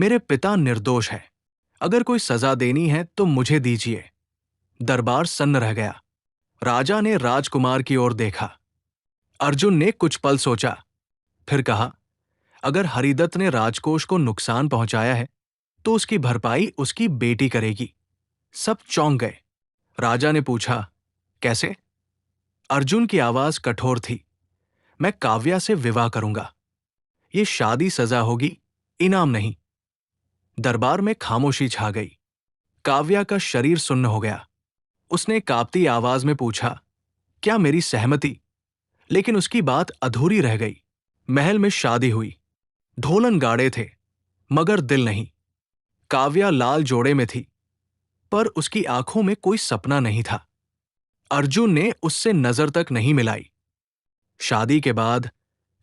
मेरे पिता निर्दोष है। अगर कोई सजा देनी है तो मुझे दीजिए। दरबार सन्न रह गया। राजा ने राजकुमार की ओर देखा। अर्जुन ने कुछ पल सोचा, फिर कहा, अगर हरिदत्त ने राजकोष को नुकसान पहुंचाया है तो उसकी भरपाई उसकी बेटी करेगी। सब चौंक गए। राजा ने पूछा, कैसे? अर्जुन की आवाज कठोर थी। मैं काव्या से विवाह करूंगा। ये शादी सजा होगी, इनाम नहीं। दरबार में खामोशी छा गई। काव्या का शरीर सुन्न हो गया। उसने कांपती आवाज में पूछा, क्या मेरी सहमति? लेकिन उसकी बात अधूरी रह गई। महल में शादी हुई। ढोलन गाड़े थे, मगर दिल नहीं। काव्या लाल जोड़े में थी, पर उसकी आंखों में कोई सपना नहीं था। अर्जुन ने उससे नजर तक नहीं मिलाई। शादी के बाद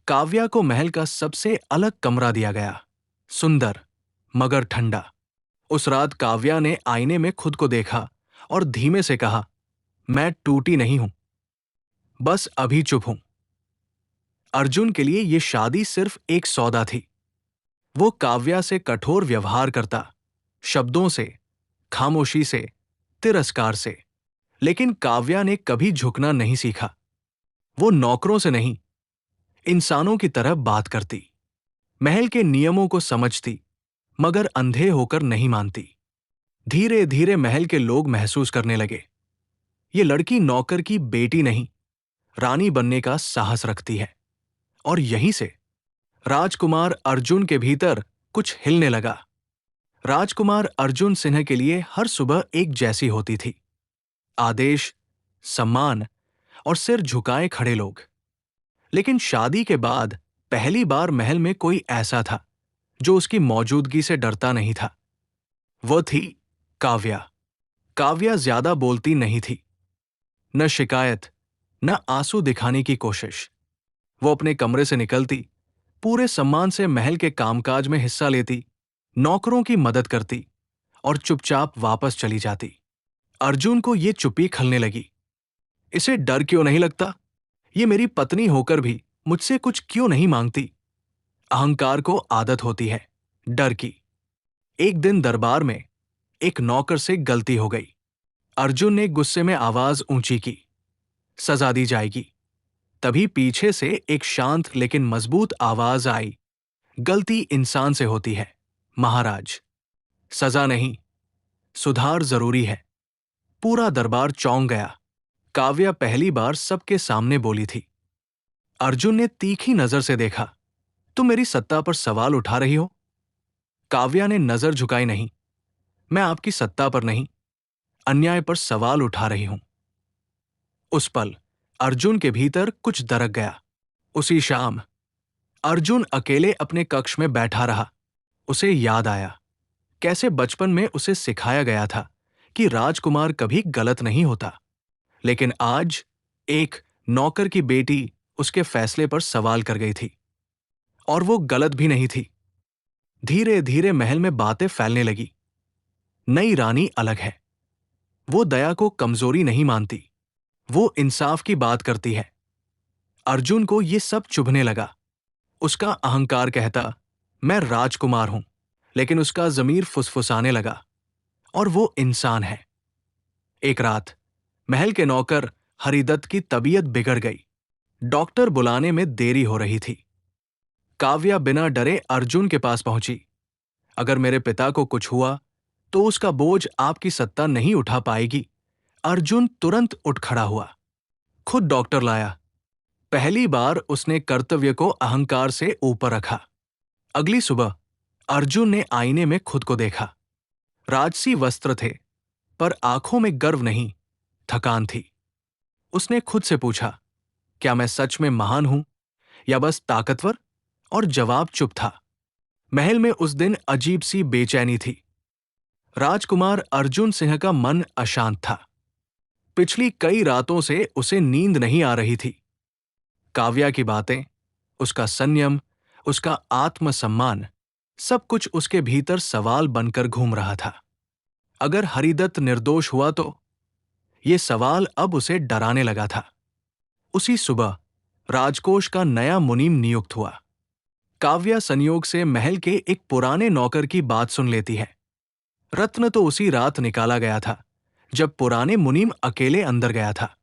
काव्या को महल का सबसे अलग कमरा दिया गया, सुंदर मगर ठंडा। उस रात काव्या ने आईने में खुद को देखा और धीमे से कहा, मैं टूटी नहीं हूं, बस अभी चुप हूं। अर्जुन के लिए यह शादी सिर्फ एक सौदा थी। वो काव्या से कठोर व्यवहार करता, शब्दों से, खामोशी से, तिरस्कार से। लेकिन काव्या ने कभी झुकना नहीं सीखा। वो नौकरों से नहीं, इंसानों की तरह बात करती। महल के नियमों को समझती, मगर अंधे होकर नहीं मानती। धीरे धीरे महल के लोग महसूस करने लगे, ये लड़की नौकर की बेटी नहीं, रानी बनने का साहस रखती है। और यहीं से राजकुमार अर्जुन के भीतर कुछ हिलने लगा। राजकुमार अर्जुन सिंह के लिए हर सुबह एक जैसी होती थी। आदेश, सम्मान और सिर झुकाए खड़े लोग। लेकिन शादी के बाद पहली बार महल में कोई ऐसा था जो उसकी मौजूदगी से डरता नहीं था। वो थी काव्या। काव्या ज्यादा बोलती नहीं थी, न शिकायत, न आंसू दिखाने की कोशिश। वो अपने कमरे से निकलती, पूरे सम्मान से महल के कामकाज में हिस्सा लेती, नौकरों की मदद करती और चुपचाप वापस चली जाती। अर्जुन को ये चुप्पी खलने लगी। इसे डर क्यों नहीं लगता? ये मेरी पत्नी होकर भी मुझसे कुछ क्यों नहीं मांगती? अहंकार को आदत होती है, डर की। एक दिन दरबार में एक नौकर से गलती हो गई। अर्जुन ने गुस्से में आवाज ऊंची की, सजा दी जाएगी। तभी पीछे से एक शांत लेकिन मजबूत आवाज आई, गलती इंसान से होती है महाराज, सजा नहीं, सुधार जरूरी है। पूरा दरबार चौंक गया। काव्या पहली बार सबके सामने बोली थी। अर्जुन ने तीखी नजर से देखा, तुम मेरी सत्ता पर सवाल उठा रही हो? काव्या ने नजर झुकाई, नहीं, मैं आपकी सत्ता पर नहीं, अन्याय पर सवाल उठा रही हूं। उस पल अर्जुन के भीतर कुछ दरक गया। उसी शाम अर्जुन अकेले अपने कक्ष में बैठा रहा। उसे याद आया कैसे बचपन में उसे सिखाया गया था कि राजकुमार कभी गलत नहीं होता। लेकिन आज एक नौकर की बेटी उसके फैसले पर सवाल कर गई थी, और वो गलत भी नहीं थी। धीरे धीरे महल में बातें फैलने लगी। नई रानी अलग है। वो दया को कमजोरी नहीं मानती, वो इंसाफ की बात करती है। अर्जुन को ये सब चुभने लगा। उसका अहंकार कहता, मैं राजकुमार हूं, लेकिन उसका जमीर फुसफुसाने लगा, और वो इंसान है। एक रात महल के नौकर हरिदत्त की तबीयत बिगड़ गई। डॉक्टर बुलाने में देरी हो रही थी। काव्या बिना डरे अर्जुन के पास पहुंची। अगर मेरे पिता को कुछ हुआ तो उसका बोझ आपकी सत्ता नहीं उठा पाएगी। अर्जुन तुरंत उठ खड़ा हुआ, खुद डॉक्टर लाया। पहली बार उसने कर्तव्य को अहंकार से ऊपर रखा। अगली सुबह अर्जुन ने आईने में खुद को देखा। राजसी वस्त्र थे, पर आंखों में गर्व नहीं, थकान थी। उसने खुद से पूछा, क्या मैं सच में महान हूं या बस ताकतवर? और जवाब चुप था। महल में उस दिन अजीब सी बेचैनी थी। राजकुमार अर्जुन सिंह का मन अशांत था। पिछली कई रातों से उसे नींद नहीं आ रही थी। काव्या की बातें, उसका संयम, उसका आत्मसम्मान, सब कुछ उसके भीतर सवाल बनकर घूम रहा था। अगर हरिदत्त निर्दोष हुआ तो? ये सवाल अब उसे डराने लगा था। उसी सुबह राजकोष का नया मुनीम नियुक्त हुआ। काव्या संयोग से महल के एक पुराने नौकर की बात सुन लेती है। रत्न तो उसी रात निकाला गया था जब पुराने मुनीम अकेले अंदर गया था।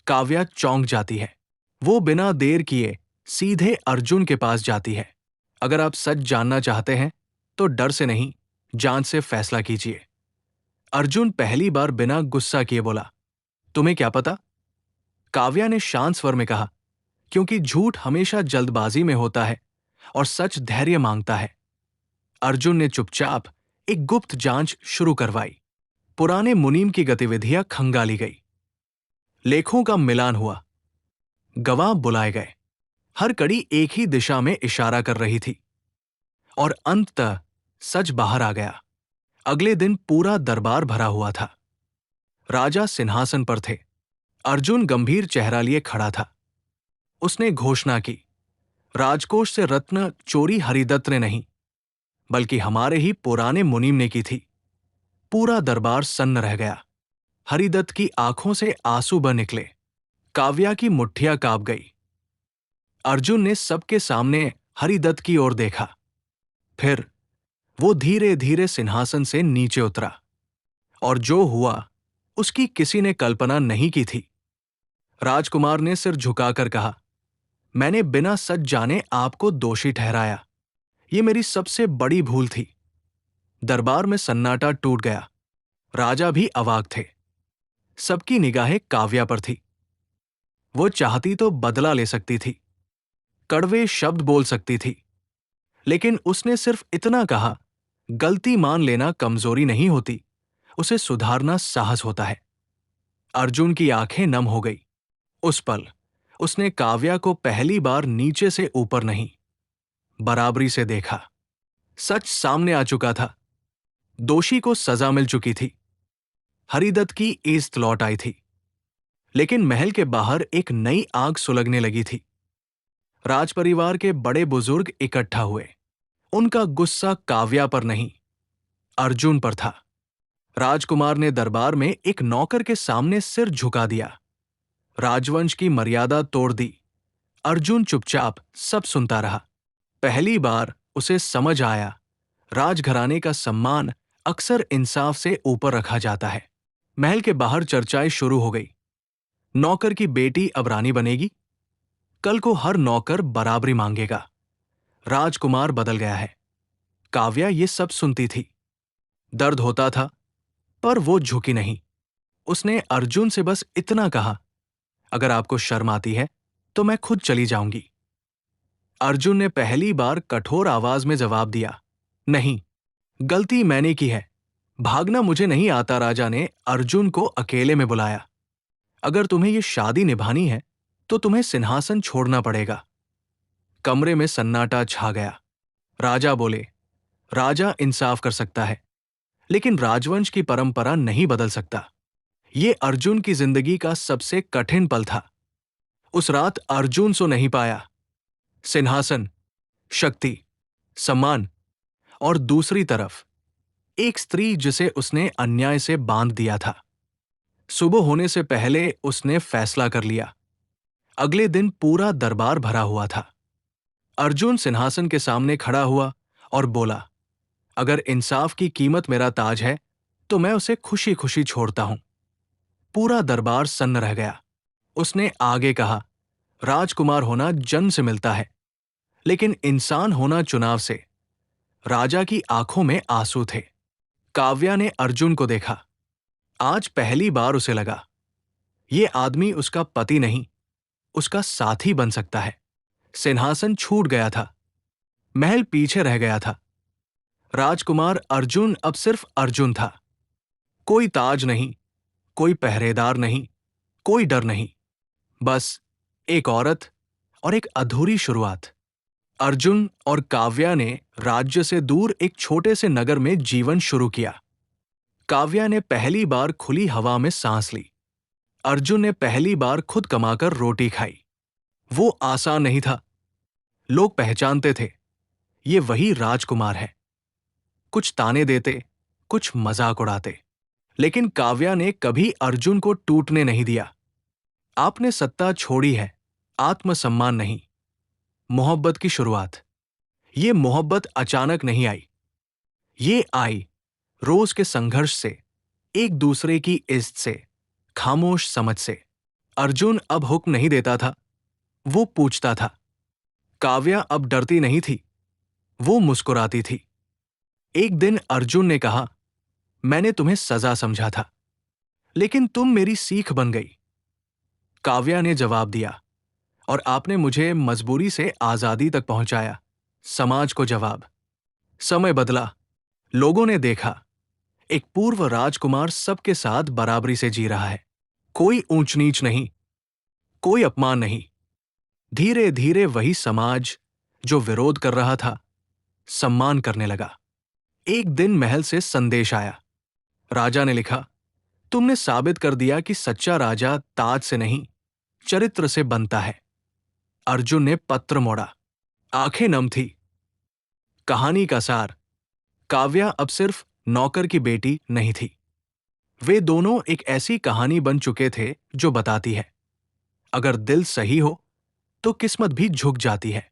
काव्या चौंक जाती है। वो बिना देर किए सीधे अर्जुन के पास जाती है। अगर आप सच जानना चाहते हैं तो डर से नहीं, जांच से फैसला कीजिए। अर्जुन पहली बार बिना गुस्सा किए बोला, तुम्हें क्या पता? काव्या ने शांत स्वर में कहा, क्योंकि झूठ हमेशा जल्दबाजी में होता है और सच धैर्य मांगता है। अर्जुन ने चुपचाप एक गुप्त जांच शुरू करवाई। पुराने मुनीम की गतिविधियां खंगाली गई। लेखों का मिलान हुआ। गवाह बुलाए गए। हर कड़ी एक ही दिशा में इशारा कर रही थी और अंततः सच बाहर आ गया। अगले दिन पूरा दरबार भरा हुआ था। राजा सिंहासन पर थे। अर्जुन गंभीर चेहरा लिए खड़ा था। उसने घोषणा की, राजकोष से रत्न चोरी हरिदत्त ने नहीं, बल्कि हमारे ही पुराने मुनीम ने की थी। पूरा दरबार सन्न रह गया। हरिदत्त की आंखों से आंसू बह निकले। काव्या की मुट्ठियां कांप गई। अर्जुन ने सबके सामने हरिदत्त की ओर देखा। फिर वो धीरे धीरे सिंहासन से नीचे उतरा और जो हुआ उसकी किसी ने कल्पना नहीं की थी। राजकुमार ने सिर झुकाकर कहा, मैंने बिना सच जाने आपको दोषी ठहराया। ये मेरी सबसे बड़ी भूल थी। दरबार में सन्नाटा टूट गया। राजा भी अवाक थे। सबकी निगाहें काव्या पर थी। वो चाहती तो बदला ले सकती थी, कड़वे शब्द बोल सकती थी, लेकिन उसने सिर्फ इतना कहा, गलती मान लेना कमजोरी नहीं होती, उसे सुधारना साहस होता है। अर्जुन की आंखें नम हो गई। उस पल उसने काव्या को पहली बार नीचे से ऊपर नहीं, बराबरी से देखा। सच सामने आ चुका था। दोषी को सजा मिल चुकी थी। हरिदत्त की इज्जत लौट आई थी। लेकिन महल के बाहर एक नई आग सुलगने लगी थी। राजपरिवार के बड़े बुजुर्ग इकट्ठा हुए। उनका गुस्सा काव्या पर नहीं, अर्जुन पर था। राजकुमार ने दरबार में एक नौकर के सामने सिर झुका दिया। राजवंश की मर्यादा तोड़ दी। अर्जुन चुपचाप सब सुनता रहा। पहली बार उसे समझ आया, राजघराने का सम्मान अक्सर इंसाफ से ऊपर रखा जाता है। महल के बाहर चर्चाएं शुरू हो गई। नौकर की बेटी अब रानी बनेगी। कल को हर नौकर बराबरी मांगेगा। राजकुमार बदल गया है। काव्या ये सब सुनती थी। दर्द होता था, पर वो झुकी नहीं। उसने अर्जुन से बस इतना कहा, अगर आपको शर्म आती है तो मैं खुद चली जाऊंगी। अर्जुन ने पहली बार कठोर आवाज में जवाब दिया, नहीं, गलती मैंने की है। भागना मुझे नहीं आता। राजा ने अर्जुन को अकेले में बुलाया। अगर तुम्हें ये शादी निभानी है तो तुम्हें सिंहासन छोड़ना पड़ेगा। कमरे में सन्नाटा छा गया। राजा बोले, राजा इंसाफ कर सकता है, लेकिन राजवंश की परंपरा नहीं बदल सकता। ये अर्जुन की जिंदगी का सबसे कठिन पल था। उस रात अर्जुन सो नहीं पाया। सिंहासन, शक्ति, सम्मान और दूसरी तरफ एक स्त्री जिसे उसने अन्याय से बांध दिया था। सुबह होने से पहले उसने फैसला कर लिया। अगले दिन पूरा दरबार भरा हुआ था। अर्जुन सिंहासन के सामने खड़ा हुआ और बोला, अगर इंसाफ की कीमत मेरा ताज है तो मैं उसे खुशी खुशी छोड़ता हूं। पूरा दरबार सन्न रह गया। उसने आगे कहा, राजकुमार होना जन्म से मिलता है, लेकिन इंसान होना चुनाव से। राजा की आंखों में आंसू थे। काव्या ने अर्जुन को देखा। आज पहली बार उसे लगा, ये आदमी उसका पति नहीं, उसका साथी बन सकता है। सिंहासन छूट गया था। महल पीछे रह गया था। राजकुमार अर्जुन अब सिर्फ अर्जुन था। कोई ताज नहीं, कोई पहरेदार नहीं, कोई डर नहीं, बस एक औरत और एक अधूरी शुरुआत। अर्जुन और काव्या ने राज्य से दूर एक छोटे से नगर में जीवन शुरू किया। काव्या ने पहली बार खुली हवा में सांस ली। अर्जुन ने पहली बार खुद कमाकर रोटी खाई। वो आसान नहीं था। लोग पहचानते थे, ये वही राजकुमार है। कुछ ताने देते, कुछ मजाक उड़ाते, लेकिन काव्या ने कभी अर्जुन को टूटने नहीं दिया। आपने सत्ता छोड़ी है, आत्मसम्मान नहीं, मोहब्बत की शुरुआत। ये मोहब्बत अचानक नहीं आई। ये आई रोज के संघर्ष से, एक दूसरे की इज्जत से, खामोश समझ से। अर्जुन अब हुक्म नहीं देता था, वो पूछता था। काव्या अब डरती नहीं थी, वो मुस्कुराती थी। एक दिन अर्जुन ने कहा, मैंने तुम्हें सजा समझा था, लेकिन तुम मेरी सीख बन गई। काव्या ने जवाब दिया, और आपने मुझे मजबूरी से आजादी तक पहुंचाया। समाज को जवाब। समय बदला, लोगों ने देखा, एक पूर्व राजकुमार सबके साथ बराबरी से जी रहा है। कोई ऊंच नीच नहीं, कोई अपमान नहीं। धीरे धीरे वही समाज जो विरोध कर रहा था, सम्मान करने लगा। एक दिन महल से संदेश आया। राजा ने लिखा, तुमने साबित कर दिया कि सच्चा राजा ताज से नहीं, चरित्र से बनता है। अर्जुन ने पत्र मोड़ा, आंखें नम थी। कहानी का सार, काव्या अब सिर्फ नौकर की बेटी नहीं थी। वे दोनों एक ऐसी कहानी बन चुके थे जो बताती है, अगर दिल सही हो तो किस्मत भी झुक जाती है।